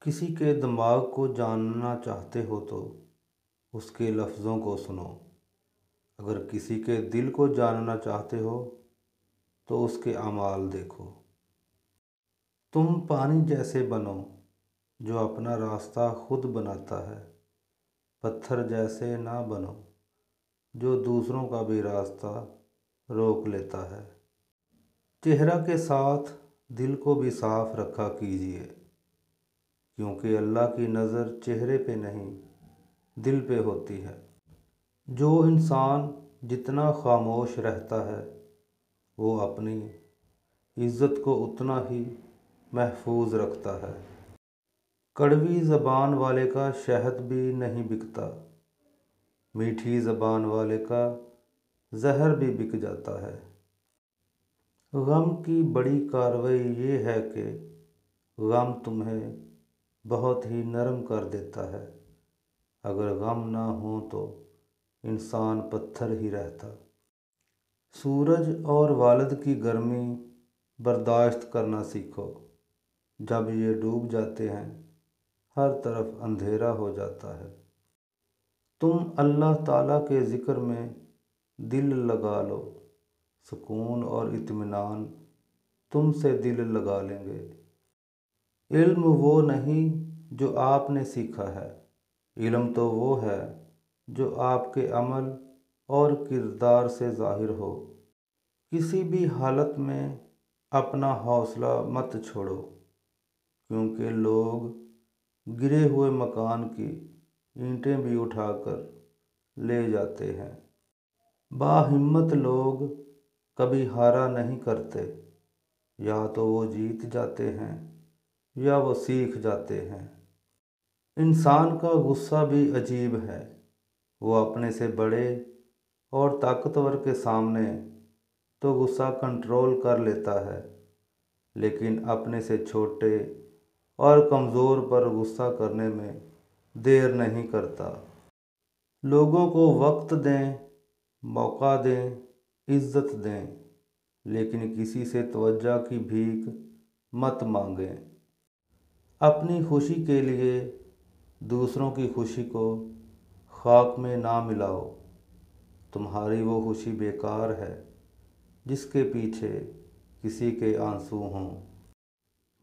کسی کے دماغ کو جاننا چاہتے ہو تو اس کے لفظوں کو سنو، اگر کسی کے دل کو جاننا چاہتے ہو تو اس کے اعمال دیکھو۔ تم پانی جیسے بنو جو اپنا راستہ خود بناتا ہے، پتھر جیسے نہ بنو جو دوسروں کا بھی راستہ روک لیتا ہے۔ چہرہ کے ساتھ دل کو بھی صاف رکھا کیجیے، کیونکہ اللہ کی نظر چہرے پہ نہیں دل پہ ہوتی ہے۔ جو انسان جتنا خاموش رہتا ہے وہ اپنی عزت کو اتنا ہی محفوظ رکھتا ہے۔ کڑوی زبان والے کا شہد بھی نہیں بکتا، میٹھی زبان والے کا زہر بھی بک جاتا ہے۔ غم کی بڑی کارروائی یہ ہے کہ غم تمہیں بہت ہی نرم کر دیتا ہے۔ اگر غم نہ ہو تو انسان پتھر ہی رہتا۔ سورج اور والد کی گرمی برداشت کرنا سیکھو، جب یہ ڈوب جاتے ہیں ہر طرف اندھیرا ہو جاتا ہے۔ تم اللہ تعالیٰ کے ذکر میں دل لگا لو، سکون اور اطمینان تم سے دل لگا لیں گے۔ علم وہ نہیں جو آپ نے سیکھا ہے، علم تو وہ ہے جو آپ کے عمل اور کردار سے ظاہر ہو۔ کسی بھی حالت میں اپنا حوصلہ مت چھوڑو، کیونکہ لوگ گرے ہوئے مکان کی اینٹیں بھی اٹھا کر لے جاتے ہیں۔ باہمت لوگ کبھی ہارا نہیں کرتے، یا تو وہ جیت جاتے ہیں یا وہ سیکھ جاتے ہیں۔ انسان کا غصہ بھی عجیب ہے، وہ اپنے سے بڑے اور طاقتور کے سامنے تو غصہ کنٹرول کر لیتا ہے، لیکن اپنے سے چھوٹے اور کمزور پر غصہ کرنے میں دیر نہیں کرتا۔ لوگوں کو وقت دیں، موقع دیں، عزت دیں، لیکن کسی سے توجہ کی بھیک مت مانگیں۔ اپنی خوشی کے لیے دوسروں کی خوشی کو خاک میں نہ ملاؤ، تمہاری وہ خوشی بیکار ہے جس کے پیچھے کسی کے آنسو ہوں۔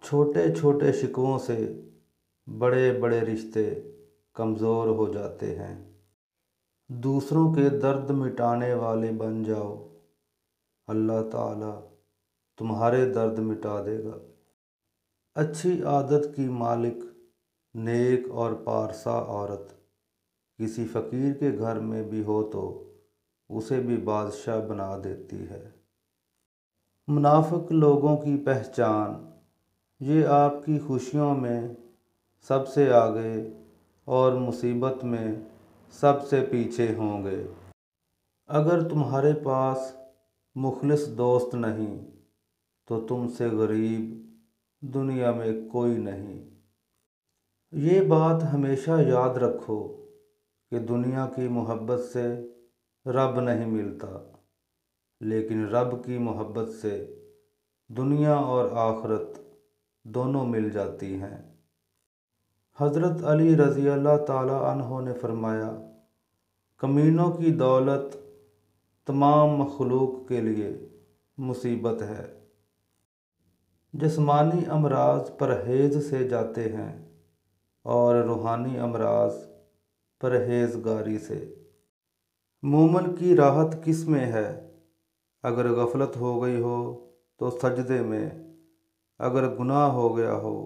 چھوٹے چھوٹے شکووں سے بڑے بڑے رشتے کمزور ہو جاتے ہیں۔ دوسروں کے درد مٹانے والے بن جاؤ، اللہ تعالیٰ تمہارے درد مٹا دے گا۔ اچھی عادت کی مالک نیک اور پارسا عورت کسی فقیر کے گھر میں بھی ہو تو اسے بھی بادشاہ بنا دیتی ہے۔ منافق لوگوں کی پہچان، یہ آپ کی خوشیوں میں سب سے آگے اور مصیبت میں سب سے پیچھے ہوں گے۔ اگر تمہارے پاس مخلص دوست نہیں تو تم سے غریب دنیا میں کوئی نہیں۔ یہ بات ہمیشہ یاد رکھو کہ دنیا کی محبت سے رب نہیں ملتا، لیکن رب کی محبت سے دنیا اور آخرت دونوں مل جاتی ہیں۔ حضرت علی رضی اللہ تعالیٰ عنہ نے فرمایا، کمینوں کی دولت تمام مخلوق کے لیے مصیبت ہے۔ جسمانی امراض پرہیز سے جاتے ہیں اور روحانی امراض پرہیزگاری سے۔ مومن کی راحت کس میں ہے؟ اگر غفلت ہو گئی ہو تو سجدے میں، اگر گناہ ہو گیا ہو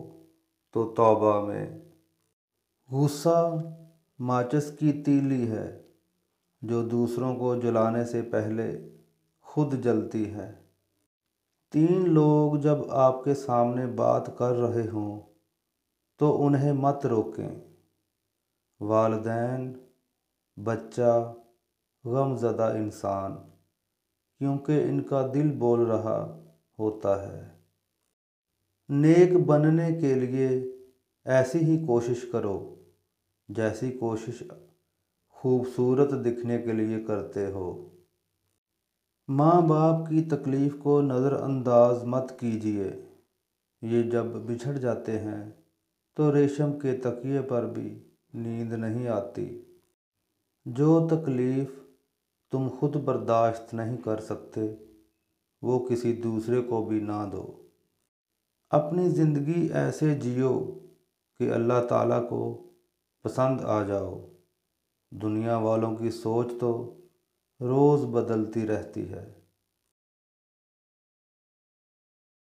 تو توبہ میں۔ غصہ ماچس کی تیلی ہے جو دوسروں کو جلانے سے پہلے خود جلتی ہے۔ تین لوگ جب آپ کے سامنے بات کر رہے ہوں تو انہیں مت روکیں، والدین، بچہ، غم زدہ انسان، کیونکہ ان کا دل بول رہا ہوتا ہے۔ نیک بننے کے لیے ایسی ہی کوشش کرو جیسی کوشش خوبصورت دکھنے کے لیے کرتے ہو۔ ماں باپ کی تکلیف کو نظر انداز مت کیجیے، یہ جب بچھڑ جاتے ہیں تو ریشم کے تکیے پر بھی نیند نہیں آتی۔ جو تکلیف تم خود برداشت نہیں کر سکتے وہ کسی دوسرے کو بھی نہ دو۔ اپنی زندگی ایسے جیو کہ اللہ تعالیٰ کو پسند آ جاؤ۔ دنیا والوں کی سوچ تو روز بدلتی رہتی ہے۔